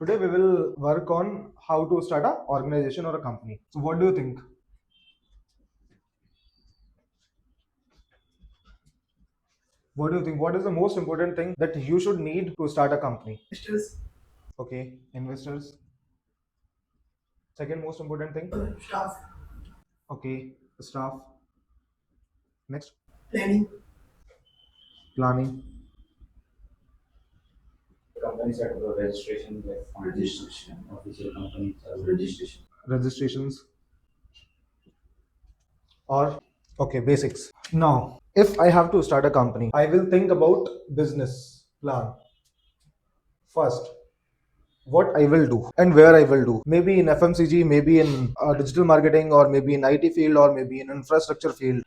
Today we will work on how to start a organization or a company. So what do you think? What do you think? What is the most important thing that you should need to start a company? Investors. Okay, investors. Second most important thing. Staff. Okay, staff. Next. Planning. Planning. Companies have to do registration, like registration, official companies have registration. Registrations. Or okay, basics. Now, if I have to start a company, I will think about business plan first. What I will do and where I will do. Maybe in FMCG, maybe in digital marketing, or maybe in IT field, or maybe in infrastructure field.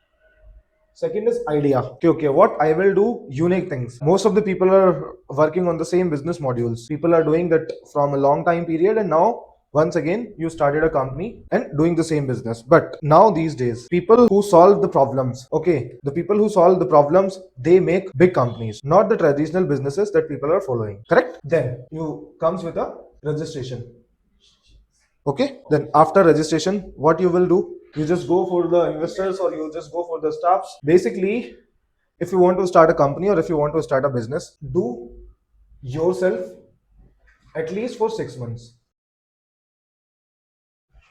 Second is idea. Okay, what I will do, unique things. Most of the people are working on the same business modules. People are doing that from a long time period, and now once again you started a company and doing the same business. But now these days, people who solve the problems, okay, the people who solve the problems, they make big companies, not the traditional businesses that people are following. Correct? Then you comes with a registration. Okay, then after registration, what you will do, you just go for the investors or you just go for the staffs. Basically, if you want to start a company or if you want to start a business, do yourself at least for 6 months.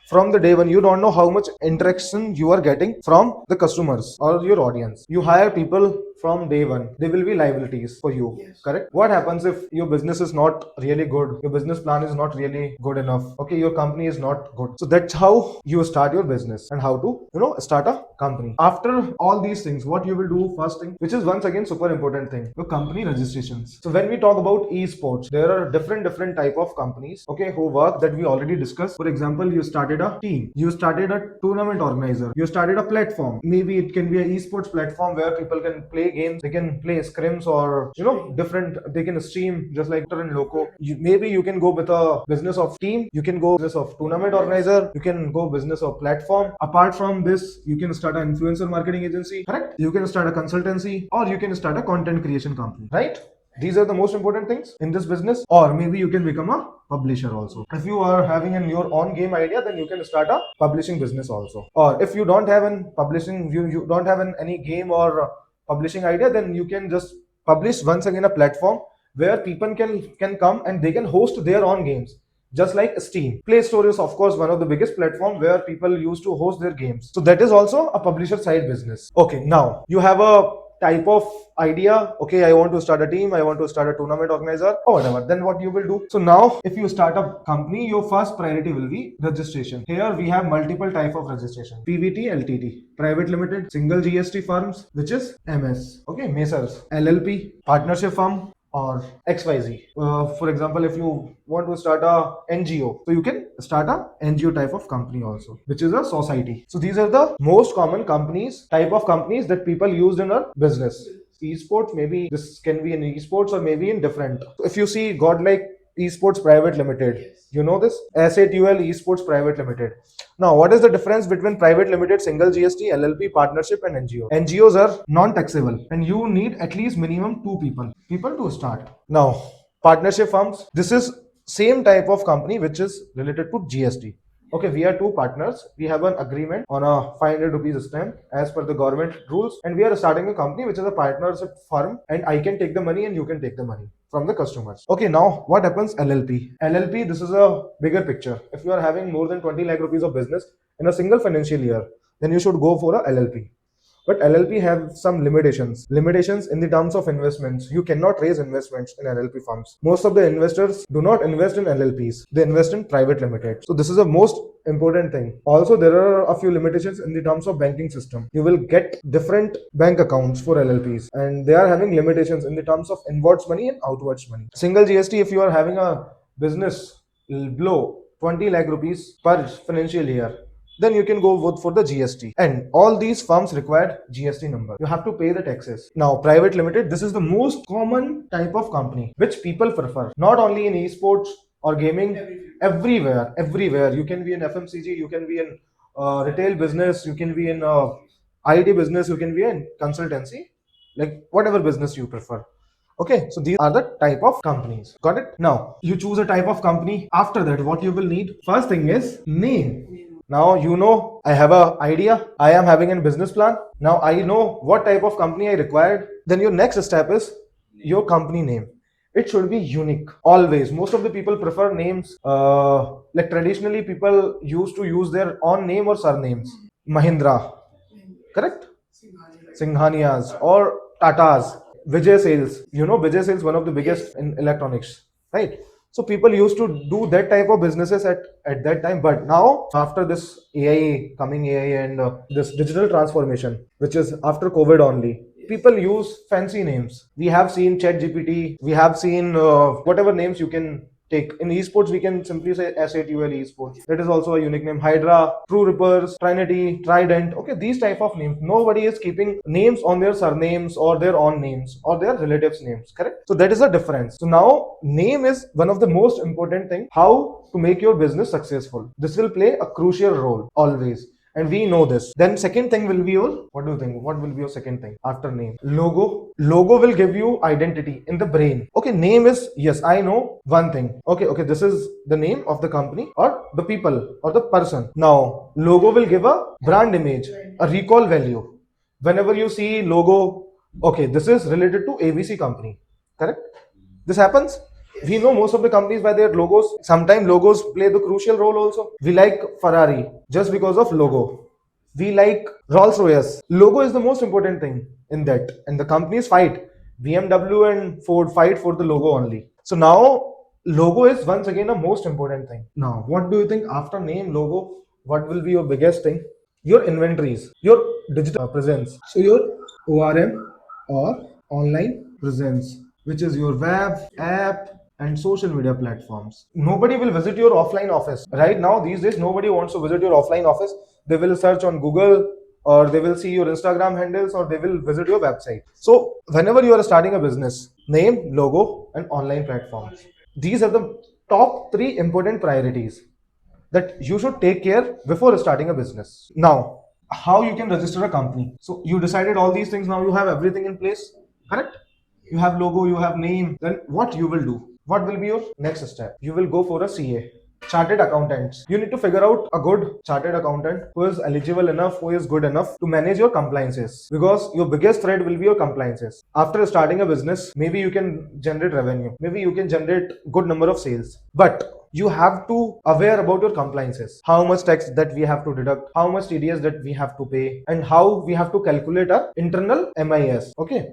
From the day when you don't know how much interaction you are getting from the customers or your audience, you hire people from day one, they will be liabilities for you. Yes. Correct? What happens if your business is not really good, your business plan is not really good enough, okay, your company is not good? So that's how you start your business and how to start a company. After all these things, what you will do first thing, which is once again super important thing, your company registrations. So when we talk about esports, there are different type of companies, okay, who work, that we already discussed. For example, you started a team, you started a tournament organizer, you started a platform. Maybe it can be a esports platform where people can play games, they can play scrims, or different, they can stream just like Twitter and Loco. Maybe you can go with a business of team, you can go business of tournament organizer, you can go business of platform. Apart from this, you can start an influencer marketing agency. Correct? You can start a consultancy, or you can start a content creation company. Right? These are the most important things in this business. Or maybe you can become a publisher also. If you are having your own game idea, then you can start a publishing business also. Or if you don't have an publishing, you don't have any game or publishing idea, then you can just publish once again a platform where people can come and they can host their own games, just like Steam. Play Store is of course one of the biggest platform where people used to host their games. So that is also a publisher side business. Okay, now you have a type of idea. Okay, I want to start a team, I want to start a tournament organizer or whatever. Then what you will do? So now if you start a company, your first priority will be registration. Here we have multiple type of registration: PVT, LTD, private limited, single GST firms, which is MS. Okay, Messrs, LLP, partnership firm, or XYZ. For example, if you want to start a NGO, so you can start a NGO type of company also, which is a society. So these are the most common companies, type of companies that people use in a business. Esports, maybe this can be in esports or maybe in different. If you see Godlike Esports Private Limited, you know this? SATUL Esports Private Limited. Now, what is the difference between private limited, single GST, LLP, partnership, and NGO? NGOs are non-taxable, and you need at least minimum two people to start. Now, partnership firms. This is same type of company which is related to GST. Okay, we are two partners. We have an agreement on a 500 rupees stamp as per the government rules, and we are starting a company which is a partnership firm, and I can take the money and you can take the money from the customers. Okay, now what happens? LLP. LLP, this is a bigger picture. If you are having more than 20 lakh rupees of business in a single financial year, then you should go for a LLP. But LLP have some limitations. Limitations in the terms of investments. You cannot raise investments in LLP firms. Most of the investors do not invest in LLPs. They invest in private limited. So this is the most important thing. Also, there are a few limitations in the terms of banking system. You will get different bank accounts for LLPs, and they are having limitations in the terms of inwards money and outwards money. Single GST, if you are having a business below 20 lakh rupees per financial year, then you can go vote for the GST. And all these firms require GST number. You have to pay the taxes. Now, private limited, this is the most common type of company which people prefer. Not only in esports or gaming, everywhere. You can be in FMCG, you can be in retail business, you can be in IT business, you can be in consultancy, like whatever business you prefer. Okay, so these are the type of companies. Got it? Now you choose a type of company. After that, what you will need? First thing is name. Now you know I have a idea. I am having a business plan. Now I know what type of company I required. Then your next step is your company name. It should be unique always. Most of the people prefer names, like traditionally people used to use their own name or surnames. Mahindra, correct? Singhanias or Tatas. Vijay Sales, Vijay Sales, one of the biggest in electronics, right? So people used to do that type of businesses at that time. But now after this AI coming, AI and this digital transformation, which is after COVID only, people use fancy names. We have seen Chat GPT, we have seen whatever names you can take. In esports, we can simply say SATUL esports. That is also a unique name. Hydra, True Rippers, Trinity, Trident. Okay, these type of names. Nobody is keeping names on their surnames or their own names or their relatives' names. Correct? So that is the difference. So now name is one of the most important thing. How to make your business successful. This will play a crucial role always, and we know this. Then second thing will be your, what do you think, what will be your second thing after name? Logo will give you identity in the brain. Okay, name is, yes, I know one thing. Okay, this is the name of the company or the people or the person. Now logo will give a brand image, a recall value. Whenever you see logo, okay, this is related to ABC company, correct? This happens. We know most of the companies by their logos. Sometimes logos play the crucial role also. We like Ferrari just because of logo. We like Rolls Royce. Logo is the most important thing in that. And the companies fight. BMW and Ford fight for the logo only. So now logo is once again a most important thing. Now, what do you think after name, logo? What will be your biggest thing? Your inventories, your digital presence. So your ORM or online presence, which is your web, app, and social media platforms. Nobody will visit your offline office. Right now, these days, nobody wants to visit your offline office. They will search on Google, or they will see your Instagram handles, or they will visit your website. So, whenever you are starting a business, name, logo, and online platforms. These are the top three important priorities that you should take care before starting a business. Now, how you can register a company? So you decided all these things. Now you have everything in place, correct? You have logo, you have name. Then what you will do? What will be your next step? You will go for a CA, chartered accountants. You need to figure out a good chartered accountant who is eligible enough, who is good enough to manage your compliances, because your biggest threat will be your compliances. After starting a business, maybe you can generate revenue, maybe you can generate good number of sales, but you have to aware about your compliances, how much tax that we have to deduct, how much TDS that we have to pay, and how we have to calculate our internal MIS. Okay,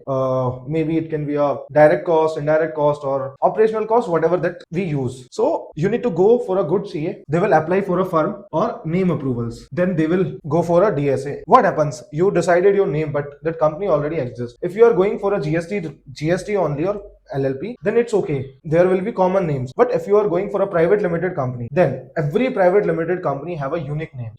maybe it can be a direct cost, indirect cost, or operational cost, whatever that we use. So you need to go for a good CA. They will apply for a firm or name approvals, then they will go for a DSA. What happens? You decided your name, but that company already exists. If you are going for a GST only or LLP, then it's okay. There will be common names. But if you are going for a private limited company, then every private limited company have a unique name.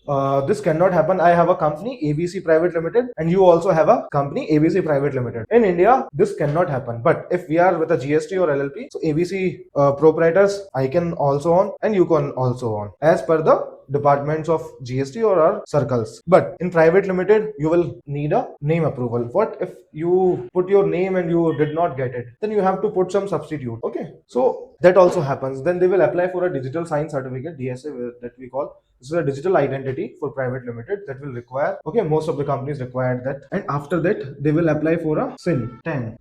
This cannot happen. I have a company ABC Private Limited, and you also have a company ABC Private Limited. In India, this cannot happen. But if we are with a GST or LLP, so ABC proprietors, I can also own, and you can also own as per the departments of GST or our circles. But in private limited, you will need a name approval. What if you put your name and you did not get it? Then you have to put some substitute. Okay, so that also happens. Then they will apply for a digital sign certificate, DSA, that we call. This is a digital identity for private limited that will require. Okay, most of the companies require that, and after that they will apply for a SIN, PAN,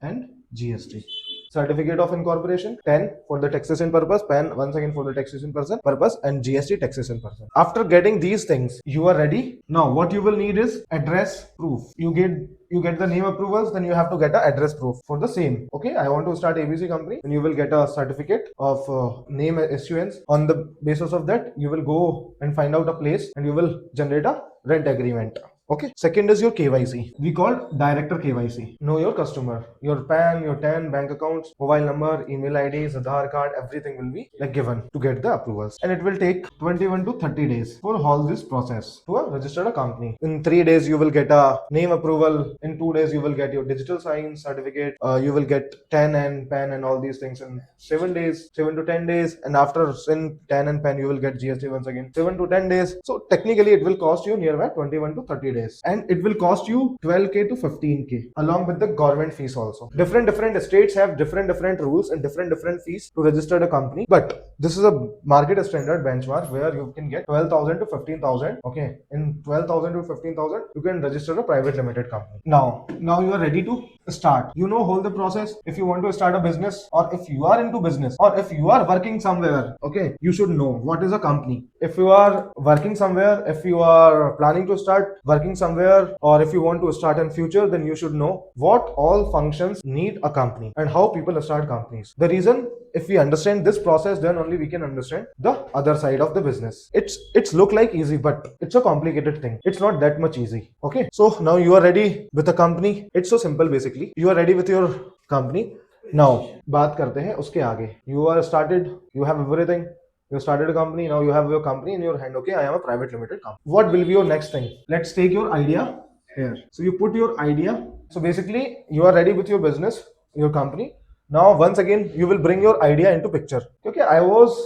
and GST. Certificate of incorporation, PAN for the taxation purpose, PAN once again for the taxation purpose, and GST taxation purpose. After getting these things, you are ready. Now what you will need is address proof. You get the name approvals, then you have to get an address proof for the same. Okay, I want to start ABC company, then you will get a certificate of name issuance. On the basis of that, you will go and find out a place, and you will generate a rent agreement. Okay. Second is your KYC. We call director KYC. Know your customer, your PAN, your TAN, bank accounts, mobile number, email IDs, Aadhaar card, everything will be like given to get the approvals. And it will take 21 to 30 days for all this process to register a company. In 3 days, you will get a name approval. In 2 days, you will get your digital sign certificate. You will get TAN and PAN and all these things in 7 days, 7 to 10 days. And after in TAN and PAN, you will get GST once again, 7 to 10 days. So technically, it will cost you nearby 21 to 30 days. days, and it will cost you 12k to 15k along with the government fees also. Different states have different rules and different fees to register a company, but this is a market standard benchmark where you can get 12,000 to 15,000. Okay, in 12,000 to 15,000 you can register a private limited company. Now you are ready to start. You know whole the process. If you want to start a business, or if you are into business, or if you are working somewhere, okay, you should know what is a company. If you are working somewhere, if you are planning to start working somewhere, or if you want to start in future, then you should know what all functions need a company and how people start companies. The reason, if we understand this process, then only we can understand the other side of the business. It's look like easy, but it's a complicated thing. It's not that much easy. Okay, so now you are ready with a company. It's so simple. Basically, you are ready with your company. Now बात करते हैं उसके आगे. You are started, you have everything, you started a company. Now you have your company in your hand. Okay, I am a private limited company. What will be your next thing? Let's take your idea here. So you put your idea. So basically you are ready with your business, your company. Now once again you will bring your idea into picture. Okay, I was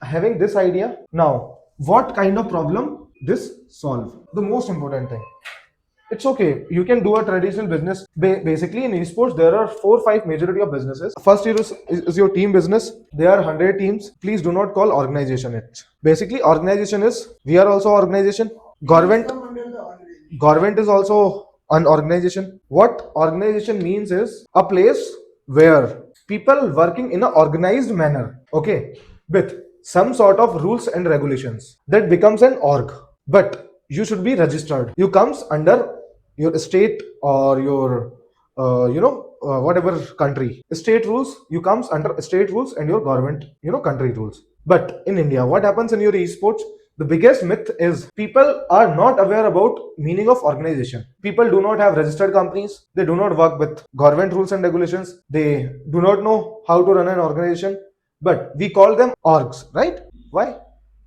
having this idea. Now what kind of problem this solve? The most important thing, it's okay, you can do a traditional business. Basically in esports there are 4 5 majority of businesses. First is your team business. There are 100 teams. Please do not call organization it. Basically organization is, we are also organization. Government is also an organization. What organization means is a place where people working in an organized manner, okay, with some sort of rules and regulations, that becomes an org. But you should be registered. You comes under your state or your whatever country state rules. You comes under state rules and your government country rules. But in India, what happens in your esports, the biggest myth is people are not aware about meaning of organization. People do not have registered companies. They do not work with government rules and regulations. They do not know how to run an organization. But we call them orgs, right? Why?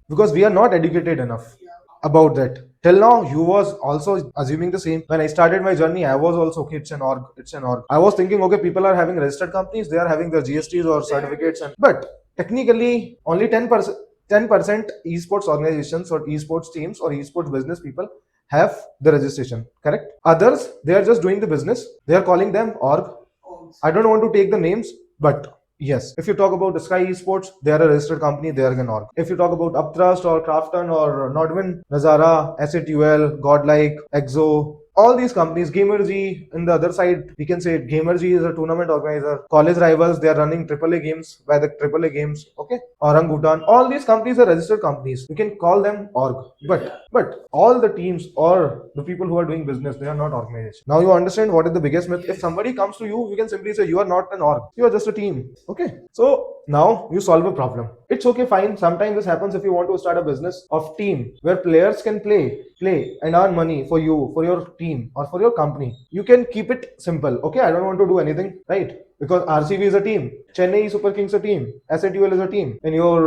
Because we are not educated enough about that. Till now, you was also assuming the same. When I started my journey, I was also, okay, it's an org, it's an org. I was thinking, okay, people are having registered companies, they are having their GSTs or certificates, but technically only 10% esports organizations or esports teams or esports business people have the registration, correct? Others, they are just doing the business. They are calling them org. I don't want to take the names, but yes, if you talk about Sky Esports, they are a registered company, they are an org. If you talk about Upthrust or Crafton or Nodwin, Nazara, Asset Godlike, Exo, all these companies, Gamerg, in the other side, we can say Gamerg is a tournament organizer. College Rivals, they are running AAA games by the AAA games, okay? Orangutan, all these companies are registered companies. You can call them org. But all the teams or the people who are doing business, they are not organization. Now you understand what is the biggest myth. If somebody comes to you, you can simply say you are not an org. You are just a team. Okay. So now you solve a problem. It's okay, fine. Sometimes this happens if you want to start a business of team where players can play and earn money for you, for your team or for your company. You can keep it simple. Okay, I don't want to do anything, right? Because RCB is a team, Chennai Super Kings a team, Asset is a team. In your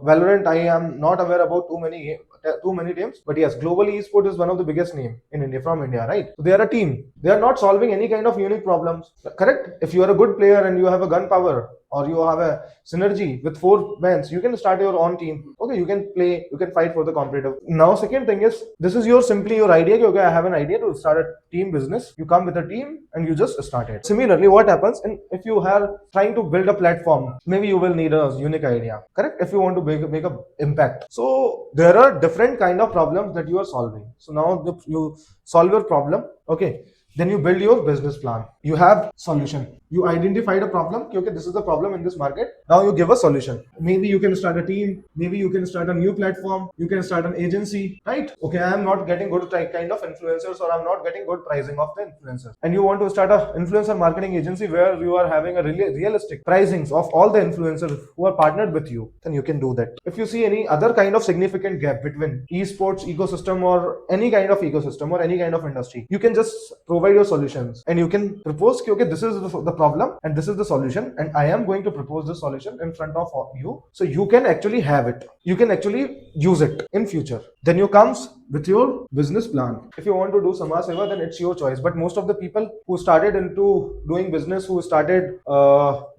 Valorant, I am not aware about too many teams, but yes, globally esports is one of the biggest name in India, from India, right? So they are a team. They are not solving any kind of unique problems, correct? If you are a good player and you have a gun power or you have a synergy with 4 men, you can start your own team. Okay, you can play, you can fight for the competitive. Now second thing is, this is simply your idea. Okay, I have an idea to start a team business. You come with a team and you just start it. Similarly, what happens if you are trying to build a platform, maybe you will need a unique idea, correct? If you want to make a impact. So there are different kind of problems that you are solving. So now you solve your problem, okay, then you build your business plan. You have solution. You identified a problem. Okay, this is the problem in this market. Now you give a solution. Maybe you can start a team. Maybe you can start a new platform. You can start an agency, right? Okay, I am not getting good kind of influencers, or I'm not getting good pricing of the influencers. And you want to start a influencer marketing agency where you are having a really realistic pricings of all the influencers who are partnered with you. Then you can do that. If you see any other kind of significant gap between esports ecosystem or any kind of ecosystem or any kind of industry, you can just provide your solutions and you can propose, okay, this is the problem and this is the solution, and I am going to propose the solution in front of you, so you can actually have it, you can actually use it in future. Then you comes with your business plan. If you want to do Samaj Seva, then it's your choice. But most of the people who started into doing business, who started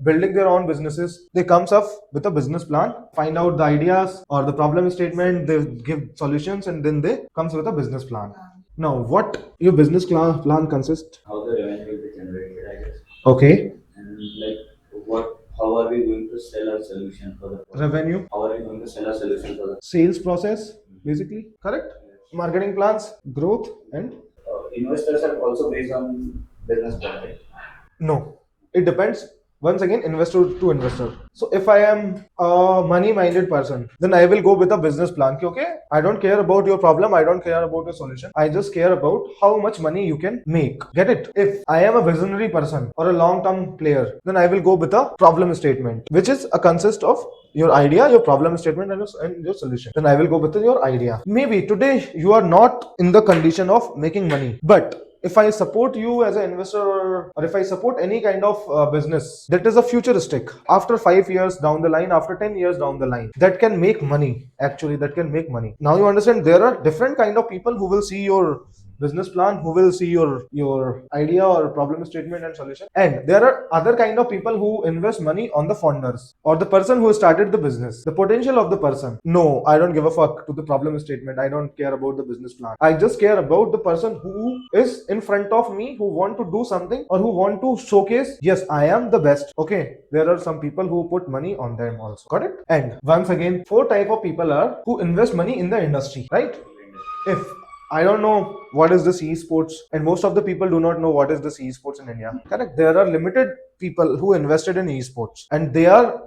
building their own businesses, they comes up with a business plan, find out the ideas or the problem statement, they give solutions, and then they comes with a business plan. Now, what your business plan consists? How the revenue will be generated, I guess. Okay, And like how are we going to sell our solution for the product? revenue, How are we going to sell our solution for the sales process, basically, correct? Marketing plans, growth, and investors are also based on business plan, right? no, it depends. Once again, investor to investor. So if I am a money-minded person, then I will go with a business plan. Okay, I don't care about your problem. I don't care about your solution. I just care about how much money you can make. Get it? If I am a visionary person or a long-term player, then I will go with a problem statement, which is a consist of your idea, your problem statement, and your solution. Then I will go with your idea. Maybe today you are not in the condition of making money, but if I support you as an investor, or if I support any kind of business that is a futuristic, after 5 years down the line, after 10 years down the line, that can make money, actually, that can make money. Now you understand there are different kind of people who will see your business plan, who will see your idea or problem statement and solution, and there are other kind of people who invest money on the founders or the person who started the business, the potential of the person. No, I don't give a fuck to the problem statement. I don't care about the business plan. I just care about the person who is in front of me, who want to do something or who want to showcase, yes, I am the best. Okay, there are some people who put money on them also. Got it? And once again, four type of people are who invest money in the industry, right? If I don't know what is this esports, and most of the people do not know what is this esports in India. Correct. There are limited people who invested in esports, and they are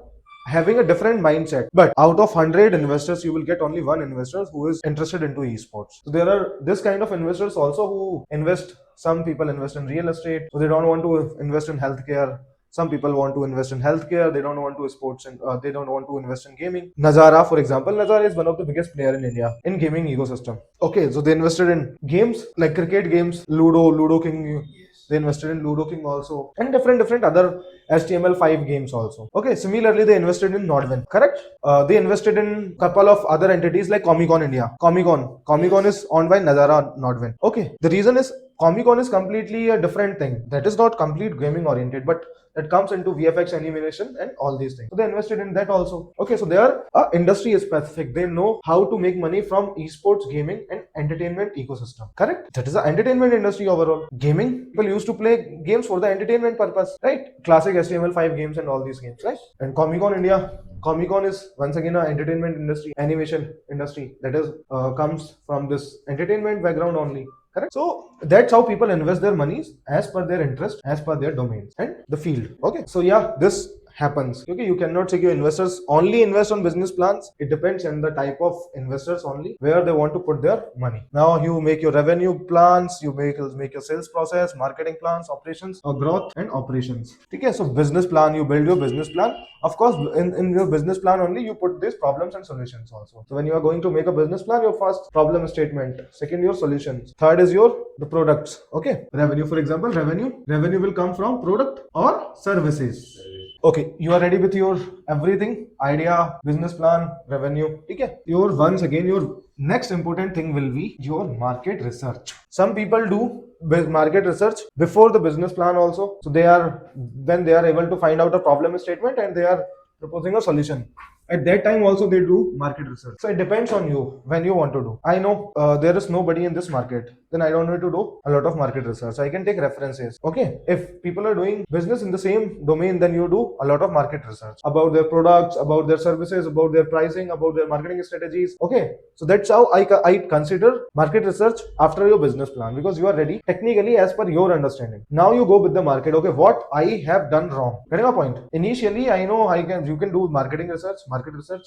having a different mindset. But out of 100 investors, you will get only one investor who is interested into esports. So there are this kind of investors also who invest. Some people invest in real estate, so they don't want to invest in healthcare. Some people want to invest in healthcare. They don't want to sports and they don't want to invest in gaming. Nazara, for example, Nazara is one of the biggest player in India in gaming ecosystem. Okay, so they invested in games like cricket games, Ludo King. They invested in Ludo King also, and different other HTML5 games also. Okay, similarly they invested in Nodwin. Correct. They invested in couple of other entities like Comicon India. Comicon is owned by Nazara Nodwin. Okay, the reason is Comicon is completely a different thing. That is not complete gaming oriented, but that comes into VFX animation and all these things. So they invested in that also. Okay, so they are industry specific. They know how to make money from esports, gaming, and entertainment ecosystem. Correct? That is the entertainment industry overall. Gaming, people used to play games for the entertainment purpose, right? Classic HTML5 games and all these games, right? And Comicon India. Comicon is once again an entertainment industry, animation industry that is comes from this entertainment background only. Correct. So that's how people invest their monies as per their interest, as per their domains and the field. Okay. So yeah, this happens. Okay, you cannot say your investors only invest on business plans. It depends on the type of investors only where they want to put their money. Now you make your revenue plans, you make your sales process, marketing plans, operations, or growth and operations. Okay, so business plan, you build your business plan. Of course, in your business plan only you put these problems and solutions also. So when you are going to make a business plan, your first problem statement, second your solutions, third is your the products. Okay, revenue, for example, revenue will come from product or services. Okay, you are ready with your everything, idea, business plan, revenue. Okay, your once again your next important thing will be your market research. Some people do market research before the business plan also. So they are when they are able to find out a problem statement and they are proposing a solution. At that time also they do market research. So it depends on you when you want to do. I know there is nobody in this market, then I don't need to do a lot of market research. I can take references. Okay, if people are doing business in the same domain, then you do a lot of market research about their products, about their services, about their pricing, about their marketing strategies. Okay, so that's how I consider market research after your business plan, because you are ready technically as per your understanding. Now you go with the market. Okay, what I have done wrong. Getting a point? Initially, I know you can do marketing research,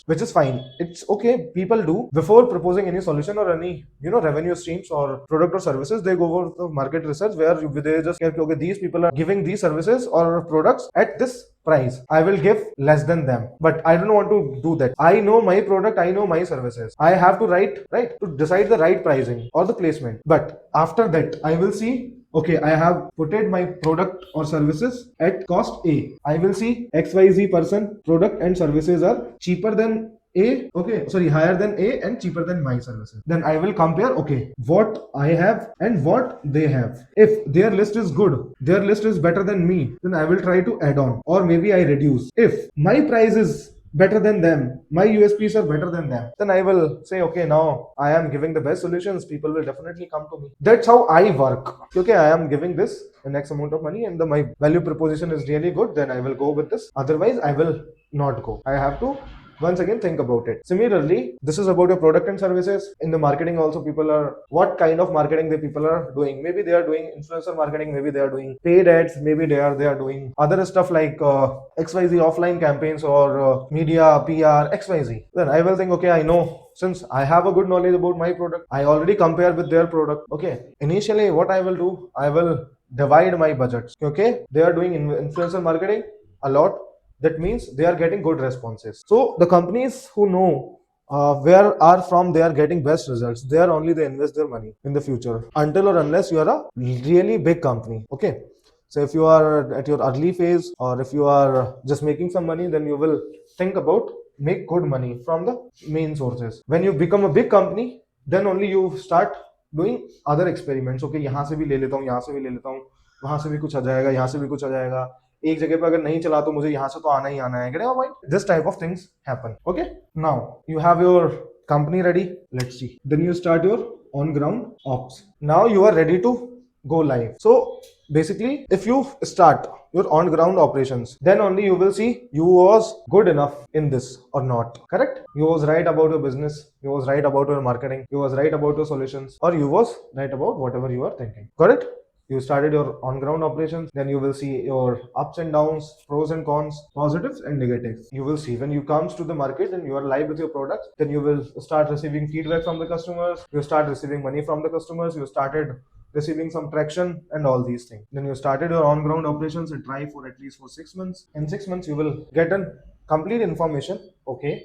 which is fine. It's okay. People do before proposing any solution or any revenue streams or product or services. They go for the market research where they just okay, these people are giving these services or products at this price. I will give less than them, but I don't want to do that. I know my product, I know my services. I have to right to decide the right pricing or the placement. But after that, I will see, okay, I have put my product or services at cost A. I will see XYZ person product and services are cheaper than A, okay, sorry, higher than A and cheaper than my services. Then I will compare, okay, what I have and what they have. If their list is good, their list is better than me, then I will try to add on, or maybe I reduce. If my price is better than them, my USPs are better than them, then I will say, okay, now I am giving the best solutions, people will definitely come to me. That's how I work. Okay, I am giving this an X amount of money and my value proposition is really good, then I will go with this, otherwise I will not go. I have to once again think about it. Similarly, this is about your product and services. In the marketing also, people are, what kind of marketing the people are doing? Maybe they are doing influencer marketing, maybe they are doing paid ads, maybe they are doing other stuff like XYZ offline campaigns or media PR XYZ. Then I will think, okay, I know, since I have a good knowledge about my product, I already compare with their product. Okay, initially what I will do, I will divide my budgets. Okay, they are doing influencer marketing a lot, that means they are getting good responses. So the companies who know where are from they are getting best results, they are only they invest their money in the future, until or unless you are a really big company. Okay, so if you are at your early phase, or if you are just making some money, then you will think about make good money from the main sources. When you become a big company, then only you start doing other experiments. Okay, यहाँ से भी ले लेता हूँ, यहाँ से भी ले लेता हूँ, वहां से भी कुछ आ जाएगा, यहाँ से भी कुछ आ जाएगा, एक जगह पे अगर नहीं चला तो मुझे यहाँ से तो आना ही आना है. Get my point? This type of things happen. Okay, now you have your company ready. Let's see. Then you start your on ground ops. Now you are ready to go live. So basically, if you start your on ground operations, then only you will see you was good enough in this or not. Correct, you was right about your business, you was right about your marketing, you was right about your solutions, or you was right about whatever you are thinking. Correct, you started your on ground operations, then you will see your ups and downs, pros and cons, positives and negatives. You will see when you comes to the market and you are live with your products, then you will start receiving feedback from the customers, you start receiving money from the customers, you started receiving some traction and all these things. Then you started your on ground operations and try for at least for 6 months. In 6 months you will get a complete information. Okay,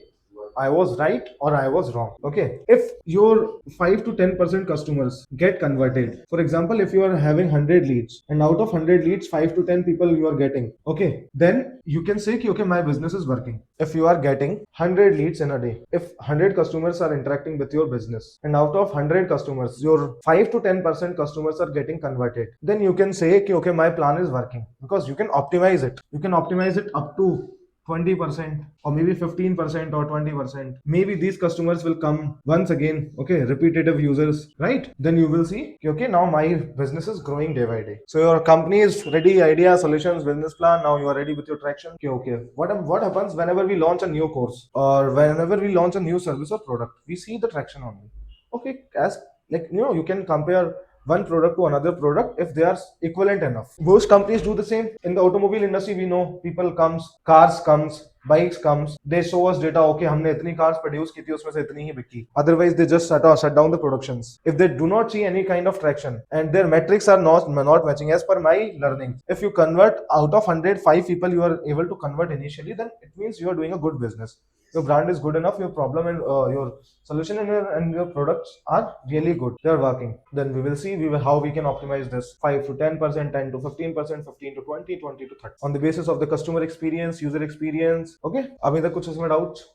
I was right or I was wrong. Okay, if your 5 to 10% customers get converted, for example, if you are having 100 leads and out of 100 leads 5 to 10 people you are getting, okay, then you can say okay, my business is working. If you are getting 100 leads in a day, if 100 customers are interacting with your business and out of 100 customers your 5 to 10% customers are getting converted, then you can say okay, my plan is working, because you can optimize it. You can optimize it up to 20% or maybe 15% or 20%. Maybe these customers will come once again. Okay, repetitive users, right? Then you will see okay, now my business is growing day by day. So your company is ready, idea, solutions, business plan. Now you are ready with your traction. Okay, what happens whenever we launch a new course or whenever we launch a new service or product, we see the traction only. Okay, as like you can compare one product to another product if they are equivalent enough. Most companies do the same. In the automobile industry, we know people comes, cars comes, bikes comes, they show us data. Okay, हमने इतनी cars produce की थी, उसमें से इतनी ही बिकी. Otherwise they just shut down the productions if they do not see any kind of traction and their metrics are not matching. As per my learning, if you convert out of 105 people you are able to convert initially, then it means you are doing a good business. Your brand is good enough, your problem and your solution and your products are really good, they are working. Then we will see how we can optimize this 5 to 10%, 10 to 15%, 15 to 20, 20 to 30 on the basis of the customer experience, user experience. Okay, abhi tak kuch isme doubts?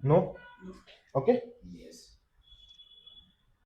No. Okay,